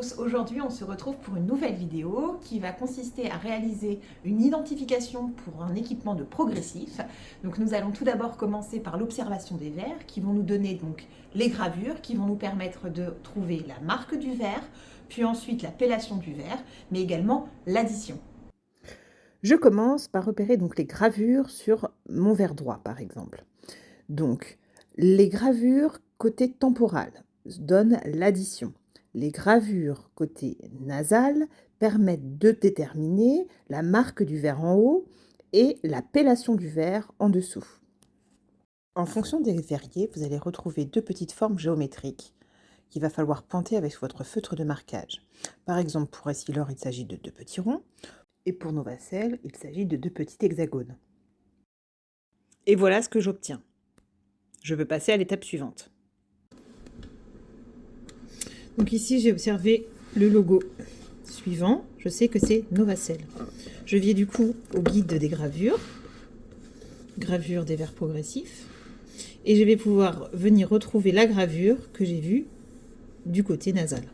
tous, aujourd'hui on se retrouve pour une nouvelle vidéo qui va consister à réaliser une identification pour un équipement de progressif. Donc nous allons tout d'abord commencer par l'observation des verres qui vont nous donner donc les gravures qui vont nous permettre de trouver la marque du verre, puis ensuite l'appellation du verre, mais également l'addition. Je commence par repérer donc les gravures sur mon verre droit par exemple. Donc les gravures côté temporal donnent l'addition. Les gravures côté nasal permettent de déterminer la marque du verre en haut et l'appellation du verre en dessous. En fonction des verriers, vous allez retrouver deux petites formes géométriques qu'il va falloir pointer avec votre feutre de marquage. Par exemple, pour Essilor, il s'agit de deux petits ronds, et pour Novacell, il s'agit de deux petits hexagones. Et voilà ce que j'obtiens. Je veux passer à l'étape suivante. Donc ici, j'ai observé le logo suivant. Je sais que c'est Novacell. Je viens du coup au guide des gravures, gravure des verres progressifs, et je vais pouvoir venir retrouver la gravure que j'ai vue du côté nasal.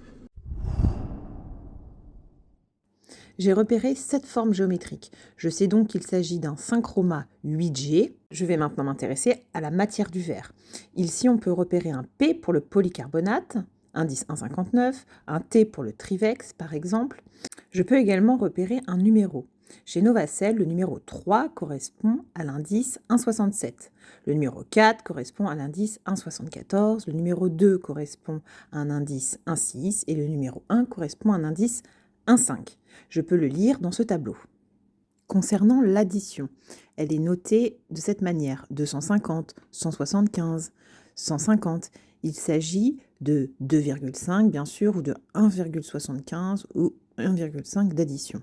J'ai repéré 7 formes géométriques. Je sais donc qu'il s'agit d'un synchroma 8G. Je vais maintenant m'intéresser à la matière du verre. Ici, on peut repérer un P pour le polycarbonate, indice 1,59, un T pour le Trivex par exemple. Je peux également repérer un numéro. Chez Novacell, le numéro 3 correspond à l'indice 1,67. Le numéro 4 correspond à l'indice 1,74. Le numéro 2 correspond à un indice 1,6 et le numéro 1 correspond à un indice 1,5. Je peux le lire dans ce tableau. Concernant l'addition, elle est notée de cette manière, 250, 175, 150. Il s'agit de 2,5 bien sûr, ou de 1,75 ou 1,5 d'addition.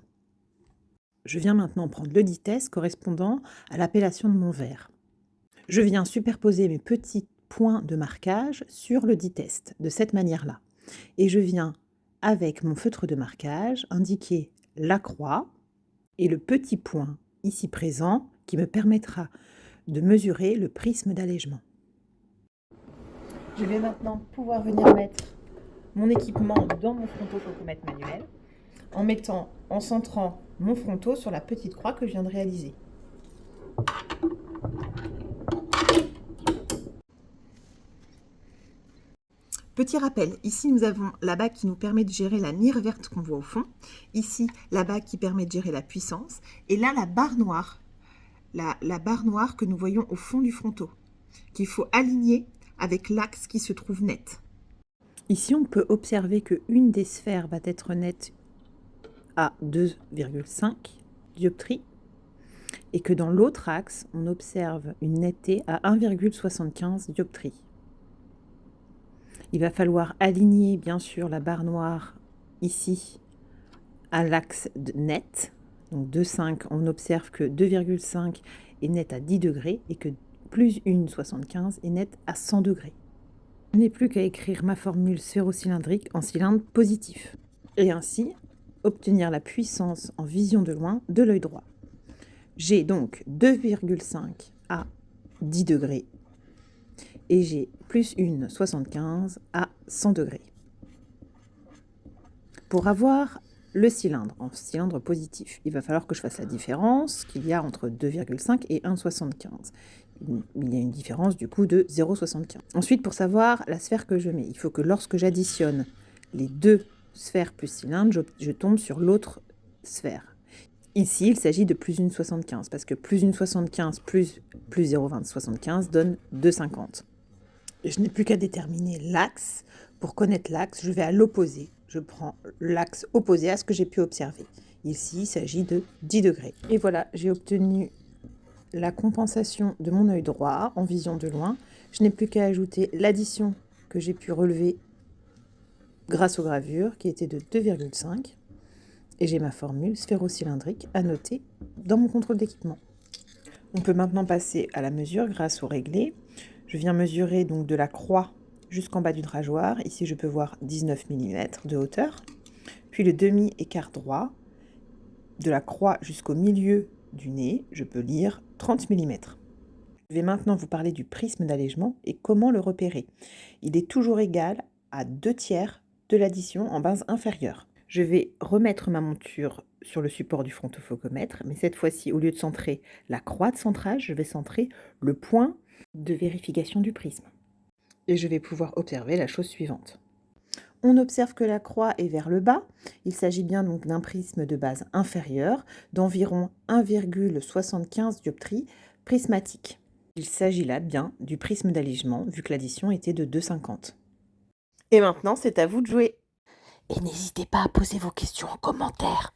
Je viens maintenant prendre le dit-test correspondant à l'appellation de mon verre. Je viens superposer mes petits points de marquage sur le dit-test, de cette manière-là. Et je viens, avec mon feutre de marquage, indiquer la croix et le petit point ici présent qui me permettra de mesurer le prisme d'allègement. Je vais maintenant pouvoir venir mettre mon équipement dans mon fronto-focomètre manuel en centrant mon fronto sur la petite croix que je viens de réaliser. Petit rappel, ici nous avons la bague qui nous permet de gérer la mire verte qu'on voit au fond. Ici, la bague qui permet de gérer la puissance. Et là, la barre noire. La barre noire que nous voyons au fond du fronto, qu'il faut aligner avec l'axe qui se trouve net. Ici, on peut observer qu'une des sphères va être nette à 2,5 dioptries et que dans l'autre axe, on observe une netteté à 1,75 dioptries. Il va falloir aligner bien sûr la barre noire ici à l'axe net. Donc 2,5, on observe que 2,5 est net à 10 degrés et que plus 1,75 est net à 100 degrés. Je n'ai plus qu'à écrire ma formule sphérocylindrique en cylindre positif et ainsi obtenir la puissance en vision de loin de l'œil droit. J'ai donc 2,5 à 10 degrés et j'ai plus 1,75 à 100 degrés. Pour avoir le cylindre en cylindre positif, il va falloir que je fasse la différence qu'il y a entre 2,5 et 1,75. Il y a une différence du coup de 0,75. Ensuite, pour savoir la sphère que je mets, il faut que lorsque j'additionne les deux sphères plus cylindre, je tombe sur l'autre sphère. Ici, il s'agit de plus 1,75 parce que plus 1,75 plus 0,75 donne 2,50. Je n'ai plus qu'à déterminer l'axe. Pour connaître l'axe, je vais à l'opposé. Je prends l'axe opposé à ce que j'ai pu observer. Ici, il s'agit de 10 degrés. Et voilà, j'ai obtenu la compensation de mon œil droit en vision de loin. Je n'ai plus qu'à ajouter l'addition que j'ai pu relever grâce aux gravures, qui était de 2,5. Et j'ai ma formule sphérocylindrique à noter dans mon contrôle d'équipement. On peut maintenant passer à la mesure grâce au réglé. Je viens mesurer donc de la croix jusqu'en bas du rasoir. Ici, je peux voir 19 mm de hauteur. Puis le demi et quart droit, de la croix jusqu'au milieu du nez, je peux lire 30 mm. Je vais maintenant vous parler du prisme d'allègement et comment le repérer. Il est toujours égal à 2 tiers de l'addition en base inférieure. Je vais remettre ma monture sur le support du frontofocomètre, mais cette fois-ci, au lieu de centrer la croix de centrage, je vais centrer le point de vérification du prisme. Et je vais pouvoir observer la chose suivante. On observe que la croix est vers le bas. Il s'agit bien donc d'un prisme de base inférieure d'environ 1,75 dioptries prismatiques. Il s'agit là bien du prisme d'alligement, vu que l'addition était de 2,50. Et maintenant, c'est à vous de jouer. Et n'hésitez pas à poser vos questions en commentaire.